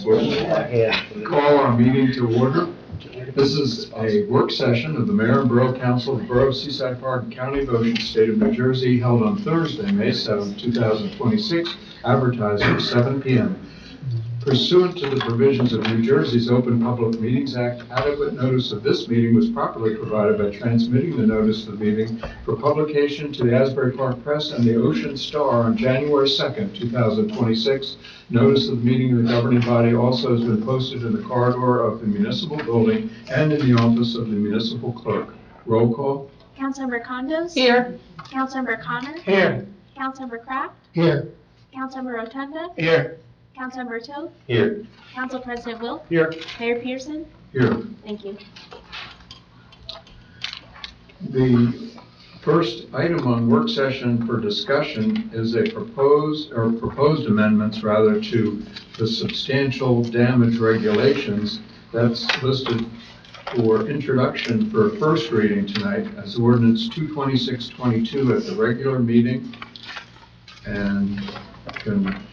Call our meeting to order. This is a work session of the Mayor and Borough Council of the Borough of Seaside Park and County of Ocean, State of New Jersey, held on Thursday, May 7, 2026, advertised at 7 p.m. Pursuant to the provisions of New Jersey's Open Public Meetings Act, adequate notice of this meeting was properly provided by transmitting the notice of the meeting for publication to the Asbury Park Press and the Ocean Star on January 2nd, 2026. Notice of the meeting of the governing body also has been posted in the corridor of the municipal building and in the office of the municipal clerk. Roll call. Councilmember Condos? Here. Councilmember Connor? Here. Councilmember Kraft? Here. Councilmember Rotunda? Here. Councilmember Toth? Here. Council President Wilk? Here. Mayor Pearson? Here. Thank you. The first item on work session for discussion is a proposed amendments rather to the substantial damage regulations that's listed for introduction for first reading tonight as ordinance 22622 at the regular meeting. And I can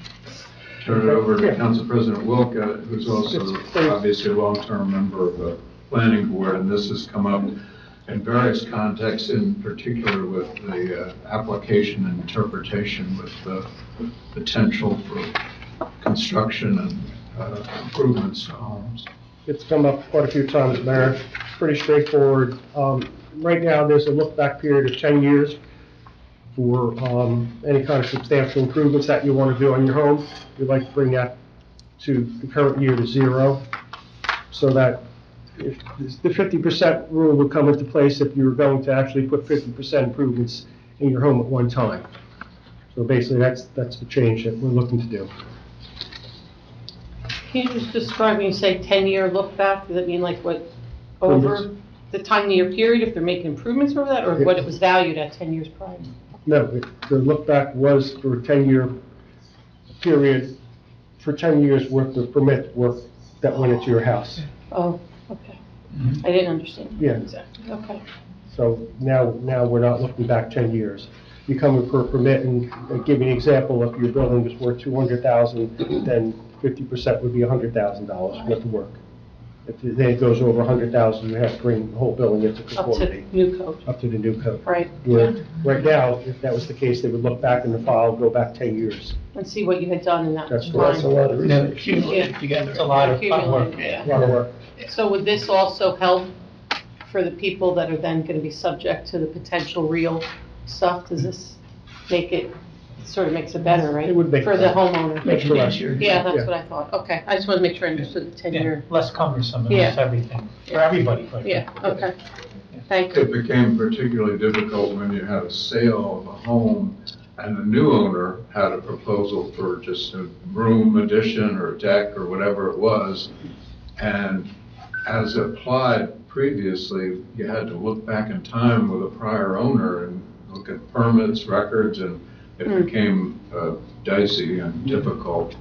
turn it over to Council President Wilk, who's also obviously a long-term member of the planning board, and this has come up in various contexts, in particular with the application and interpretation with the potential for construction and improvements to homes. It's come up quite a few times, Mayor. Pretty straightforward. Right now, there's a look-back period of 10 years for any kind of substantial improvements that you want to do on your home. We'd like to bring that to the current year to 0, so that if the 50% rule would come into place if you were going to actually put 50% improvements in your home at one time. So basically, that's the change that we're looking to do. Can you just describe when you say 10-year look back? Does that mean like what, over the 10-year period, if they're making improvements over that, or what it was valued at 10 years prior? No, the look back was for a 10-year period, for 10 years worth of permit work that went into your house. Oh, okay. I didn't understand. Yeah. Exactly. Okay. So now we're not looking back 10 years. You come in for a permit, and give you an example, if your building was worth $200,000, then 50% would be $100,000 worth of work. If then it goes over $100,000, you have to bring the whole building into conformity. Up to new code. Up to the new code. Right. Where, right now, if that was the case, they would look back in the file, go back 10 years. And see what you had done in that That's time. correct. That's a lot of No, accumulated together, a lot of work. A lot of work. So would this also help for the people that are then going to be subject to the potential real stuff? Does this make it, sort of makes it better, right? It would make it for the better. homeowner. Makes it easier. Yeah, that's Yeah. what I thought. Okay, I just want to make sure I understood the 10-year. Less cumbersome and Yeah. less everything, for everybody. But Yeah, okay. Thank you. It became particularly difficult when you had a sale of a home and the new owner had a proposal for just a room addition or a deck or whatever it was. And as applied previously, you had to look back in time with a prior owner and look at permits, records, and it became dicey and difficult.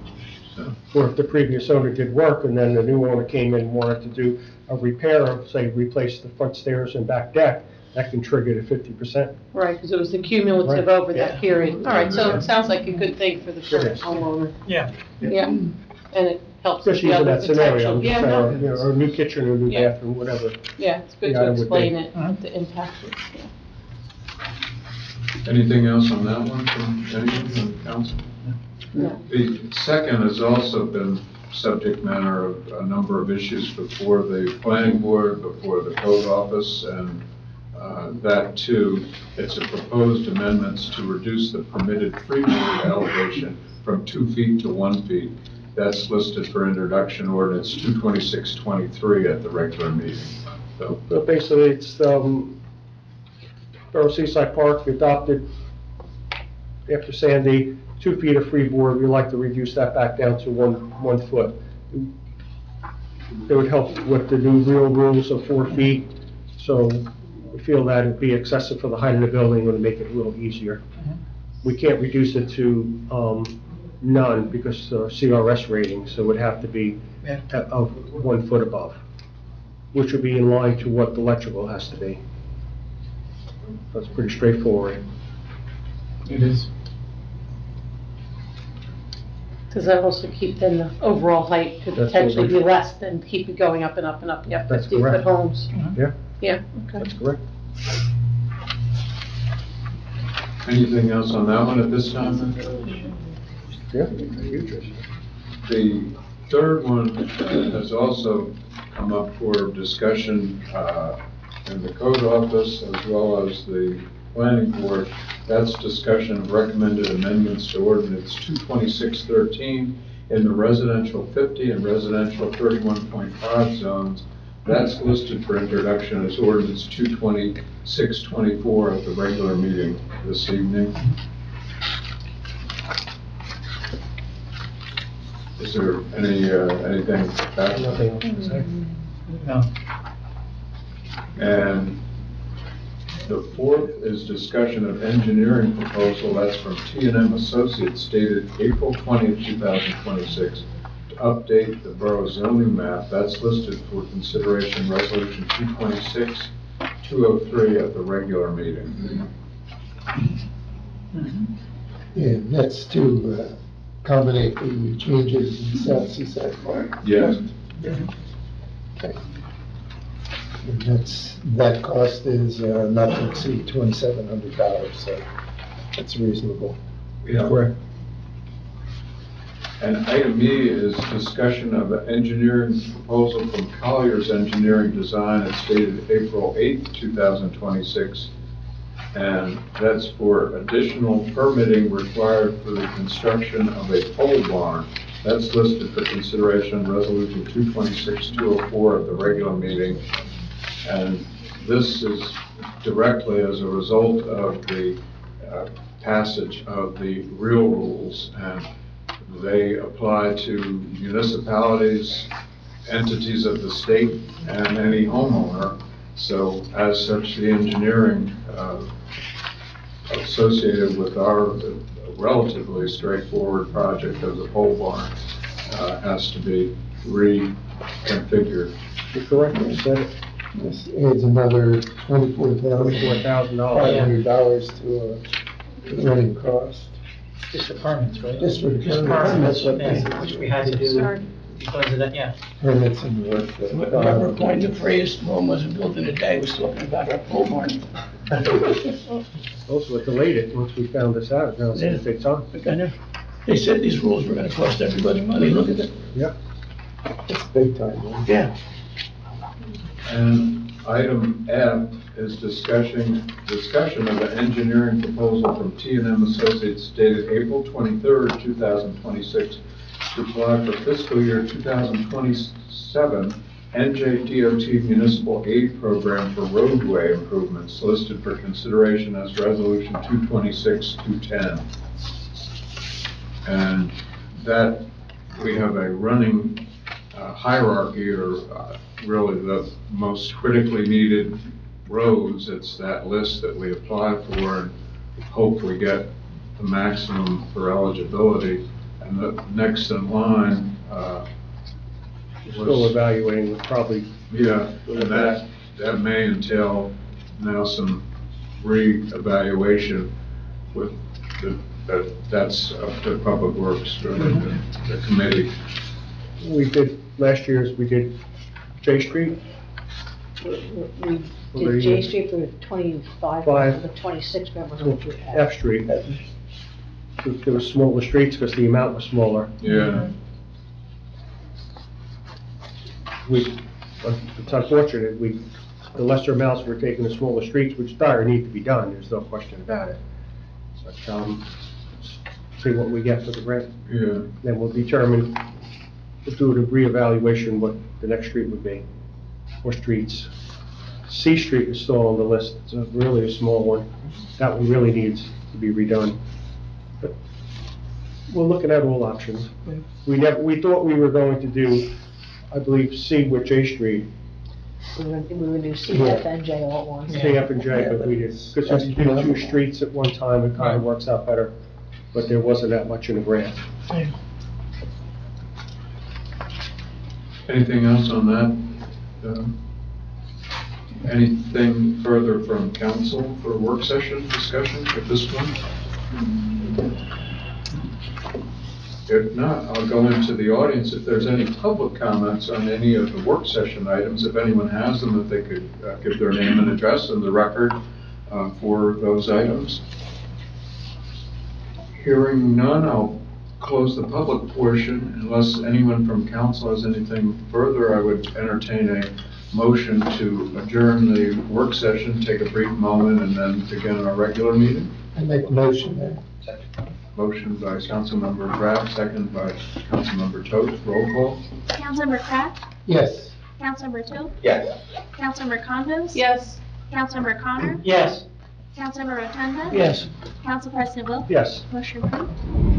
So. Or if the previous owner did work and then the new owner came in and wanted to do a repair, say replace the front stairs and back deck, that can trigger the 50%. Right, because it was the cumulative Right. over that period. All right, so it sounds like a good thing for the first homeowner. Yeah. Yeah, and it helps with Especially the in other that scenario, I'm potential. just Yeah, no, saying, you know, or a new kitchen or a new Yeah. bathroom, whatever. yeah, it's good the to item would explain be. it, the impact. Yeah. Anything else on that one from anyone from the council? No. The second has also been subject matter of a number of issues before the planning board, before the code office, and that too, it's a proposed amendments to reduce the permitted freeboard elevation from 2 feet to 1 feet. That's listed for introduction ordinance 22623 at the regular meeting. So, So basically, it's, Borough Seaside Park adopted after Sandy, 2 feet of freeboard. We'd like to reduce that back down to one foot. It would help with the new real rules of 4 feet. So we feel that it'd be excessive for the height of the building, would make it a little easier. We can't reduce it to none because CRS rating, so it would have to be of 1 foot above, which would be in line to what the electrical has to be. That's pretty straightforward. It is. Because that also keep then the overall height could That's potentially be over. less than keep it going up and up and up. You have That's 50-foot correct. homes. Yeah, Yeah, okay. that's correct. Anything else on that one at this time? Yeah, huge issue. The third one has also come up for discussion in the code office as well as the planning board. That's discussion of recommended amendments to ordinance 22613 in the residential 50 and residential 31.5 zones. That's listed for introduction as ordinance 22624 at the regular meeting this evening. Is there anything back? Nothing else to say. No. And the fourth is discussion of engineering proposal. That's from T&M Associates dated April 20th, 2026, to update the borough zoning map. That's listed for consideration resolution 226-203 at the regular meeting. Yeah, that's to accommodate the changes in South Seaside Park. Yes. Okay. And that cost is not to exceed $2,700, so that's reasonable. Yeah. Correct. And item E is discussion of an engineering proposal from Collier's Engineering Design. It's dated April 8th, 2026. And that's for additional permitting required for the construction of a pole barn. That's listed for consideration in resolution 226-204 at the regular meeting. And this is directly as a result of the passage of the real rules, and they apply to municipalities, entities of the state, and any homeowner. So as such, the engineering associated with our relatively straightforward project of the pole barn has to be reconfigured. You're correct, you said it. This adds another $24,500 to the running cost. Just the permits, right? Just for the Just permits. permits, yeah, which we had to do because of that, yeah. Permits and work. Whoever coined the phrase, Rome wasn't built in a day, was talking about our pole barn. Also, it delayed it once we found this out. Now it's gonna take time. They said these rules were gonna cost everybody money, look at it. Yep. It's big time, man. Yeah. And item F is discussion of an engineering proposal from T&M Associates dated April 23rd, 2026, to apply for fiscal year 2027 NJDOT Municipal Aid Program for roadway improvements, listed for consideration as resolution 226-210. And that, we have a running hierarchy, or really the most critically needed roads. It's that list that we apply for and hope we get the maximum for eligibility. And the next in line We're still was, evaluating, we'll probably, yeah, and that may entail now some re-evaluation with that's up to Public Works, the committee. we did, last year's, we did J Street. We did J Street for 25, Five. the 26 members. F Street. There were smaller streets because the amount was smaller. Yeah. It's unfortunate, the lesser amounts we're taking the smaller streets, which dire need to be done, there's no question about it. But, see what we get for the grant. Yeah. Then we'll determine, we'll do a reevaluation what the next street would be, or streets. C Street is still on the list, it's really a small one. That one really needs to be redone. But we're looking at all options. We thought we were going to do, I believe, C with J Street, We would do CF and J all at once. C, F, and J, but we did, because we did two streets at one time, it kind of works out better, but there wasn't that much in the grant. Anything else on that? Anything further from council for work session discussion at this point? If not, I'll go into the audience. If there's any public comments on any of the work session items, if anyone has them, if they could give their name and address in the record for those items. Hearing none, I'll close the public portion. Unless anyone from council has anything further, I would entertain a motion to adjourn the work session, take a brief moment, and then begin our regular meeting. I make a motion there. Motion by Councilmember Kraft, second by Councilmember Toth. Roll call. Councilmember Kraft, Yes. Councilmember Toth, Yes. Councilmember Condos. Yes. Councilmember Connor, Yes. Councilmember Rotunda. Yes. Council President Wilk. Yes. Motion approved.